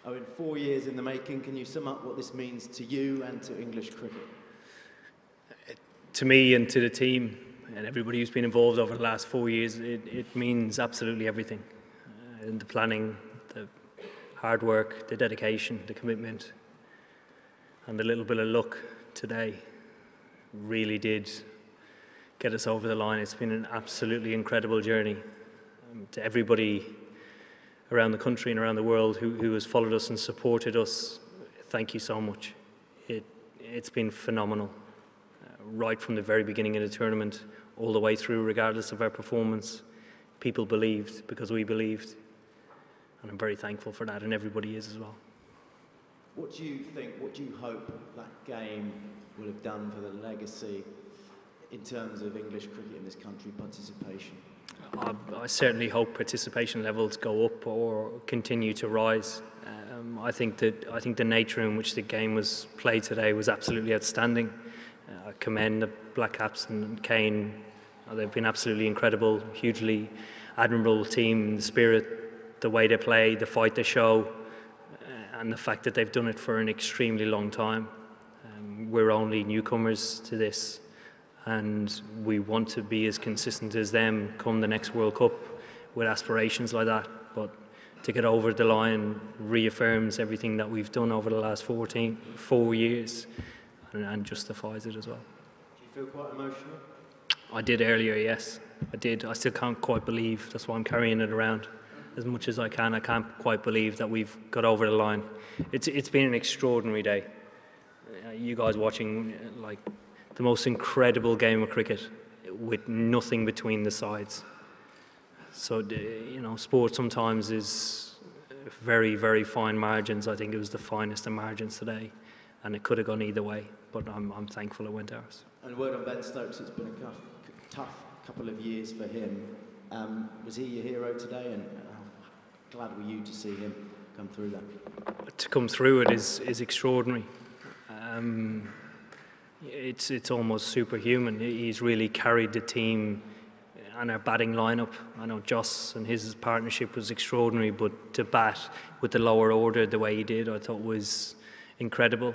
Eoin, 4 years in the making. Can you sum up what this means to you and to English cricket? To me and to the team and everybody who's been involved over the last 4 years, it means absolutely everything. And the planning, the hard work, the dedication, the commitment, and the little bit of luck today really did get us over the line. It's been an absolutely incredible journey. To everybody around the country and around the world who has followed us and supported us, thank you so much. It's been phenomenal. Right from the very beginning of the tournament, all the way through, regardless of our performance, people believed because we believed. And I'm very thankful for that, and everybody is as well. What do you think, what do you hope that game will have done for the legacy in terms of English cricket in this country, participation? I certainly hope participation levels go up or continue to rise. I think the nature in which the game was played today was absolutely outstanding. I commend the Black Caps and Kane. They've been absolutely incredible, hugely admirable team. The spirit, the way they play, the fight they show, and the fact that they've done it for an extremely long time. We're only newcomers to this, and we want to be as consistent as them come the next World Cup with aspirations like that. But to get over the line reaffirms everything that we've done over the last 4 years and justifies it as well. Do you feel quite emotional? I did earlier, yes. I did. I still can't quite believe, that's why I'm carrying it around as much as I can. I can't quite believe that we've got over the line. It's been an extraordinary day. You guys watching like the most incredible game of cricket with nothing between the sides. So, you know, sport sometimes is very, very fine margins. I think it was the finest of margins today, and it could have gone either way, but I'm thankful it went ours. And word on Ben Stokes, it's been a tough couple of years for him. Was he your hero today, and how glad were you to see him come through that? To come through it is extraordinary. It's almost superhuman. He's really carried the team and our batting lineup. I know Joss and his partnership was extraordinary, but to bat with the lower order the way he did, I thought was incredible.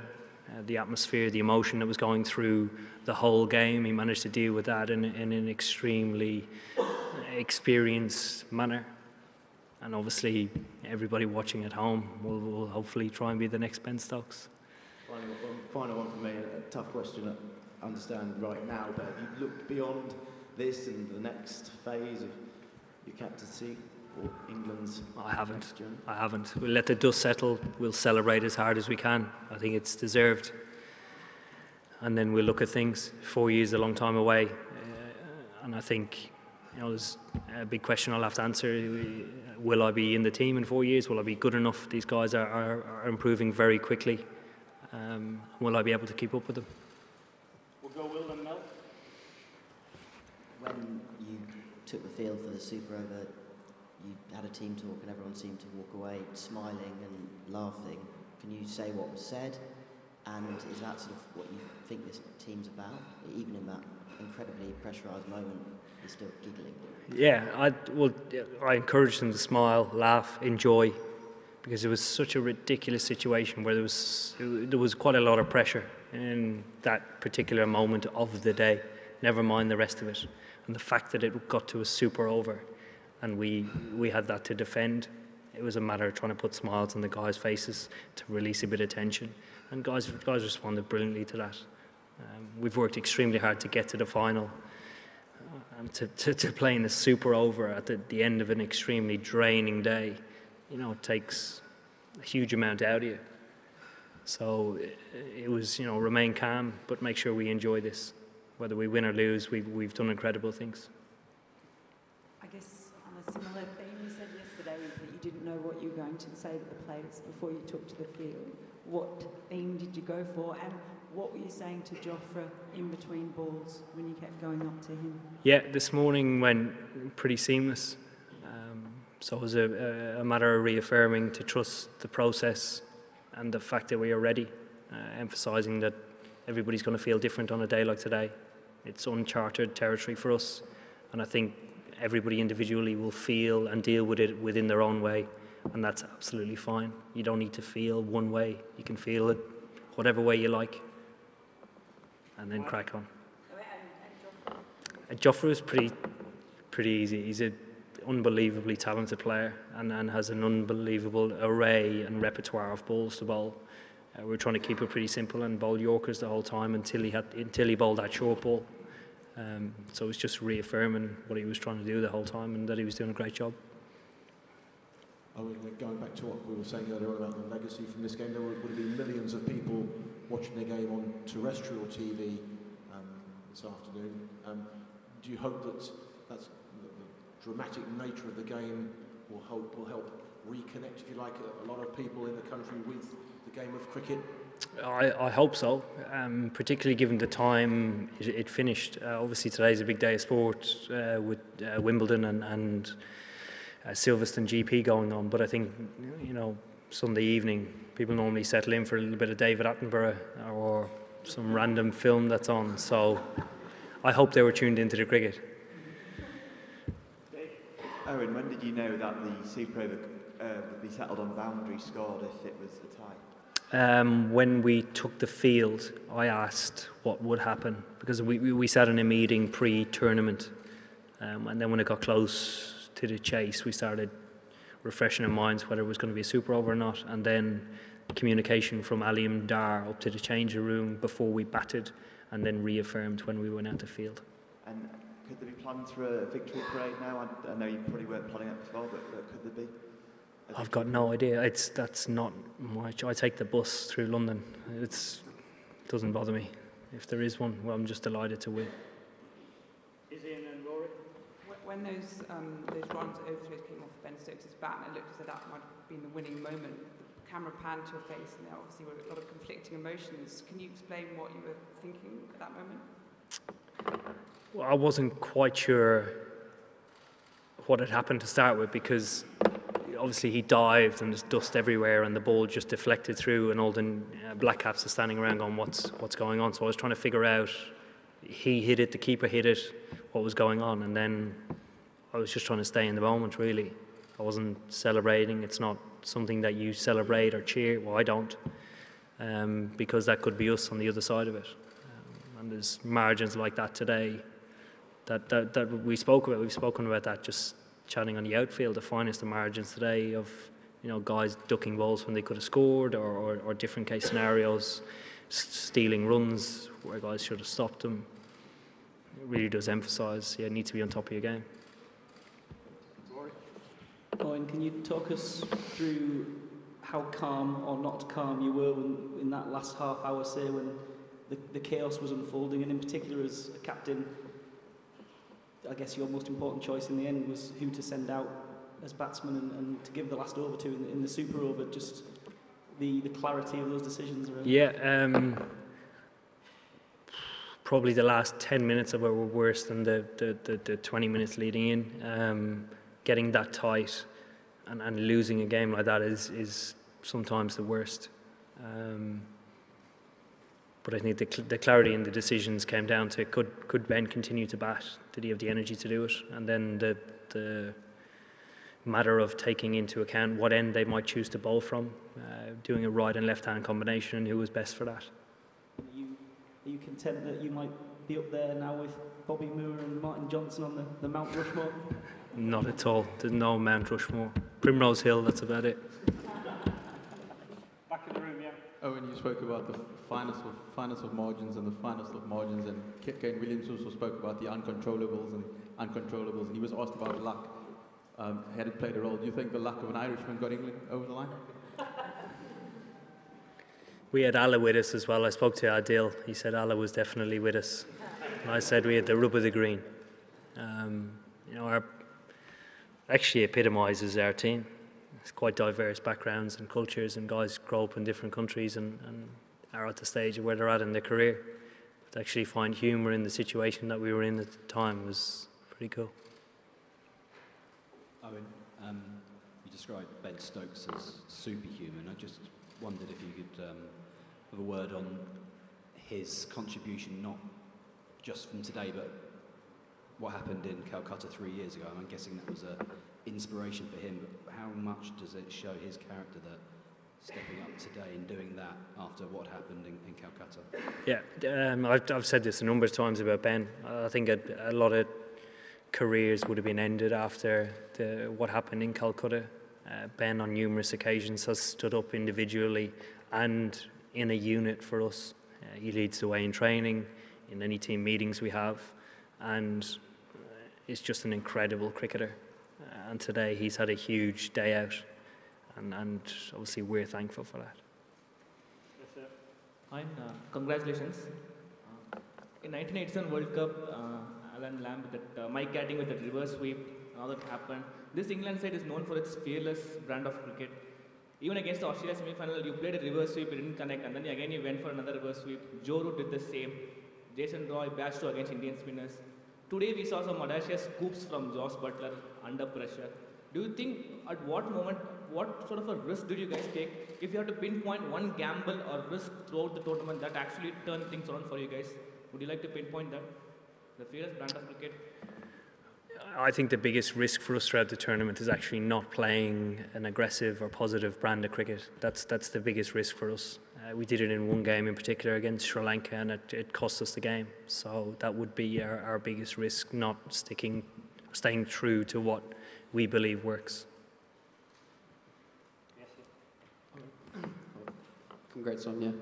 The atmosphere, the emotion that was going through the whole game, he managed to deal with that in an extremely experienced manner. And obviously, everybody watching at home will hopefully try and be the next Ben Stokes. Final one for me, a tough question I understand right now, but have you looked beyond this and the next phase of your captaincy or England's next journey? I haven't. We'll let the dust settle. We'll celebrate as hard as we can. I think it's deserved. And then we'll look at things. 4 years is a long time away. And I think, you know, there's a big question I'll have to answer. Will I be in the team in 4 years? Will I be good enough? These guys are improving very quickly. Will I be able to keep up with them? We'll go Will and Mel. When you took the field for the Super Over, you had a team talk and everyone seemed to walk away smiling and laughing. Can you say what was said? And is that sort of what you think this team's about? Even in that incredibly pressurised moment, you're still giggling. Yeah, I encouraged them to smile, laugh, enjoy, because it was such a ridiculous situation where there was quite a lot of pressure in that particular moment of the day, never mind the rest of it. And the fact that it got to a Super Over and we had that to defend, it was a matter of trying to put smiles on the guys' faces to release a bit of tension. And guys responded brilliantly to that. We've worked extremely hard to get to the final. And to play in a Super Over at the end of an extremely draining day, you know, it takes a huge amount out of you. So it was, you know, remain calm, but make sure we enjoy this. Whether we win or lose, we've done incredible things. I guess on a similar theme, you said yesterday that you didn't know what you were going to say to the players before you took to the field. What theme did you go for, and what were you saying to Jofra in between balls when you kept going up to him? Yeah, this morning went pretty seamless. So it was a matter of reaffirming to trust the process and the fact that we are ready, emphasising that everybody's going to feel different on a day like today. It's uncharted territory for us, and I think everybody individually will feel and deal with it within their own way. and that's absolutely fine. You don't need to feel one way. You can feel it whatever way you like, and then crack on. Joffrey was pretty easy. He's an unbelievably talented player and has an unbelievable array and repertoire of balls to bowl. We were trying to keep it pretty simple and bowl Yorkers the whole time until he bowled that short ball. So it was just reaffirming what he was trying to do the whole time and that he was doing a great job. Going back to what we were saying earlier on about the legacy from this game, there would have been millions of people watching the game on terrestrial TV this afternoon. Do you hope that that's the dramatic nature of the game will help reconnect, if you like, a lot of people in the country with the game of cricket? I hope so, particularly given the time it finished. Obviously today's a big day of sport with Wimbledon and Silverstone GP going on, but I think, you know, Sunday evening people normally settle in for a little bit of David Attenborough or some random film that's on, so I hope they were tuned into the cricket. Eoin, when did you know that the Super Over would be settled on boundary scored if it was a tie? When we took the field, I asked what would happen, because we sat in a meeting pre-tournament, and then when it got close to the chase, we started refreshing our minds whether it was going to be a super over or not, and then communication from Aliam Dar up to the changing room before we batted, and then reaffirmed when we went out the field. And could there be plans for a victory parade now? I know you probably weren't planning that before, but could there be? I've got no idea. That's not much. I take the bus through London. It doesn't bother me. If there is one, well, I'm just delighted to win. Is Ian and Rory? When those runs over through came off Ben Stokes' bat, and it looked as though that might have been the winning moment, the camera panned to your face, and there obviously were a lot of conflicting emotions. Can you explain what you were thinking at that moment? Well, I wasn't quite sure what had happened to start with, because obviously he dived and there's dust everywhere and the ball just deflected through, and all the black caps are standing around going, what's going on? So I was trying to figure out, he hit it, the keeper hit it, what was going on, and then I was just trying to stay in the moment, really. I wasn't celebrating. It's not something that you celebrate or cheer. Well, I don't, because that could be us on the other side of it. And there's margins like that today that we spoke about. We've spoken about that just chatting on the outfield, the finest of margins today of, you know, guys ducking balls when they could have scored, or different case scenarios, stealing runs where guys should have stopped them. It really does emphasise, you need to be on top of your game. Eoin, can you talk us through how calm or not calm you were in that last half hour, say, when the chaos was unfolding, and in particular as a captain, I guess your most important choice in the end was who to send out as batsman and to give the last over to in the super over, just the clarity of those decisions around. Yeah, probably the last 10 minutes of it were worse than the 20 minutes leading in. Getting that tight and losing a game like that is sometimes the worst. But I think the clarity in the decisions came down to, could Ben continue to bat? Did he have the energy to do it? And then the matter of taking into account what end they might choose to bowl from, doing a right and left hand combination, and who was best for that. Are you content that you might be up there now with Bobby Moore and Martin Johnson on the Mount Rushmore? Not at all. There's no Mount Rushmore. Primrose Hill, that's about it. Back in the room, yeah. Eoin, you spoke about the finest of margins and the finest of margins, and Kane Williams also spoke about the uncontrollables, and he was asked about luck. Had it played a role? Do you think the luck of an Irishman got England over the line? We had Allah with us as well. I spoke to Adil. He said Allah was definitely with us. And I said we had the rub of the green. You know, our actually epitomises our team. It's quite diverse backgrounds and cultures, and guys grow up in different countries and are at the stage of where they're at in their career. But to actually find humour in the situation that we were in at the time was pretty cool. Eoin, you described Ben Stokes as superhuman. I just wondered if you could have a word on his contribution, not just from today, but what happened in Calcutta 3 years ago. I'm guessing that was an inspiration for him, but how much does it show his character that stepping up today and doing that after what happened in Calcutta? Yeah, I've said this a number of times about Ben. I think a lot of careers would have been ended after what happened in Calcutta. Ben on numerous occasions has stood up individually and in a unit for us. He leads the way in training, in any team meetings we have, and is just an incredible cricketer. And today he's had a huge day out, and obviously we're thankful for that. Yes, sir. Hi, congratulations. In 1987 World Cup, Alan Lamb with that Mike Gatting with that reverse sweep, all that happened. This England side is known for its fearless brand of cricket. Even against the Australia semi-final, you played a reverse sweep, you didn't connect, and then again you went for another reverse sweep. Joe Root did the same. Jason Roy bashed to against Indian spinners. Today we saw some audacious scoops from Josh Butler under pressure. Do you think at what moment, what sort of a risk did you guys take? If you had to pinpoint one gamble or risk throughout the tournament that actually turned things around for you guys, would you like to pinpoint that? The fearless brand of cricket? I think the biggest risk for us throughout the tournament is actually not playing an aggressive or positive brand of cricket. That's the biggest risk for us. We did it in one game in particular against Sri Lanka, and it cost us the game. So that would be our biggest risk, not staying true to what we believe works. Yes, sir. Congrats on your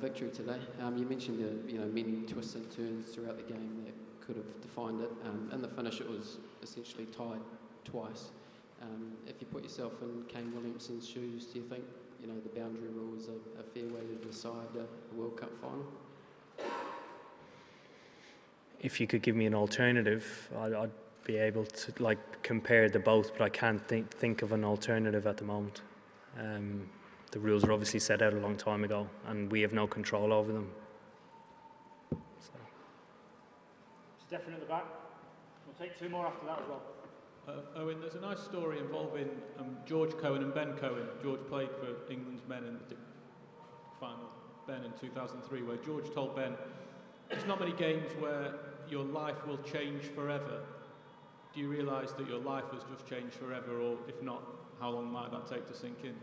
victory today. You mentioned many twists and turns throughout the game that could have defined it. In the finish, it was essentially tied twice. If you put yourself in Kane Williamson's shoes, do you think the boundary rule is a fair way to decide a World Cup final? If you could give me an alternative, I'd be able to compare the both, but I can't think of an alternative at the moment. The rules were obviously set out a long time ago, and we have no control over them. Stefan at the back. We'll take two more after that as well. Owen, there's a nice story involving George Cohen and Ben Cohen. George played for England's men in the final, Ben in 2003, where George told Ben, there's not many games where your life will change forever. Do you realise that your life has just changed forever, or if not, how long might that take to sink in?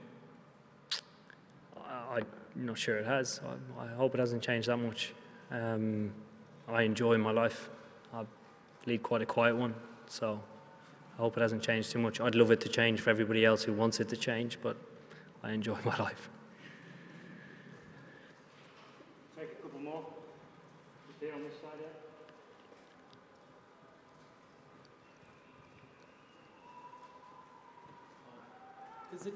I'm not sure it has. I hope it hasn't changed that much. I enjoy my life. I lead quite a quiet one, so I hope it hasn't changed too much. I'd love it to change for everybody else who wants it to change, but I enjoy my life. Take a couple more. Just here on this side, yeah. Is it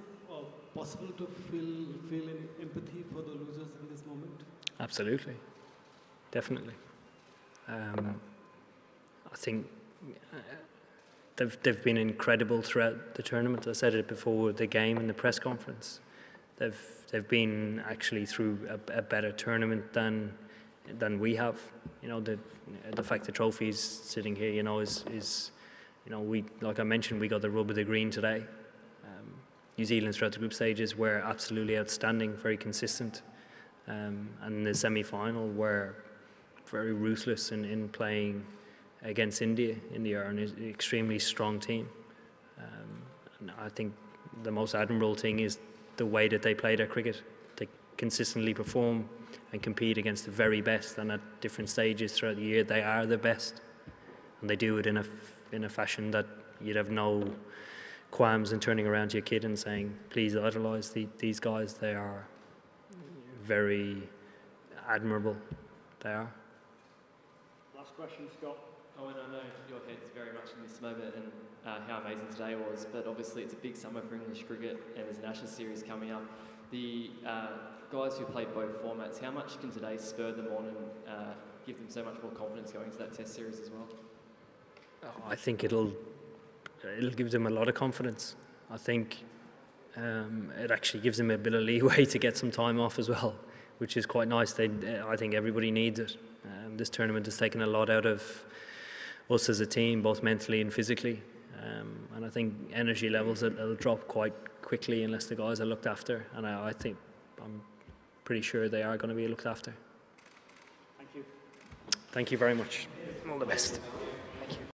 possible to feel empathy for the losers in this moment? Absolutely, definitely. I think they've been incredible throughout the tournament. I said it before the game and the press conference. They've been actually through a better tournament than we have. The fact the trophy's sitting here, is we, like I mentioned, we got the rub of the green today. New Zealand throughout the group stages were absolutely outstanding, very consistent, and the semi-final were very ruthless in playing against India. India are an extremely strong team. And I think the most admirable thing is the way that they play their cricket. They consistently perform and compete against the very best, and at different stages throughout the year they are the best, and they do it in a fashion that you'd have no qualms in turning around to your kid and saying, please idolise these guys. They are very admirable. They are. Last question, Scott. Owen, I know your head's very much in this moment and how amazing today was, but obviously it's a big summer for English cricket and there's an Ashes series coming up. The guys who played both formats, how much can today spur them on and give them so much more confidence going into that Test series as well? I think it'll give them a lot of confidence. I think it actually gives them a bit of leeway to get some time off as well, which is quite nice. I think everybody needs it. This tournament has taken a lot out of us as a team, both mentally and physically. And I think energy levels will drop quite quickly unless the guys are looked after. And I'm pretty sure they are going to be looked after. Thank you. Thank you very much. All the best.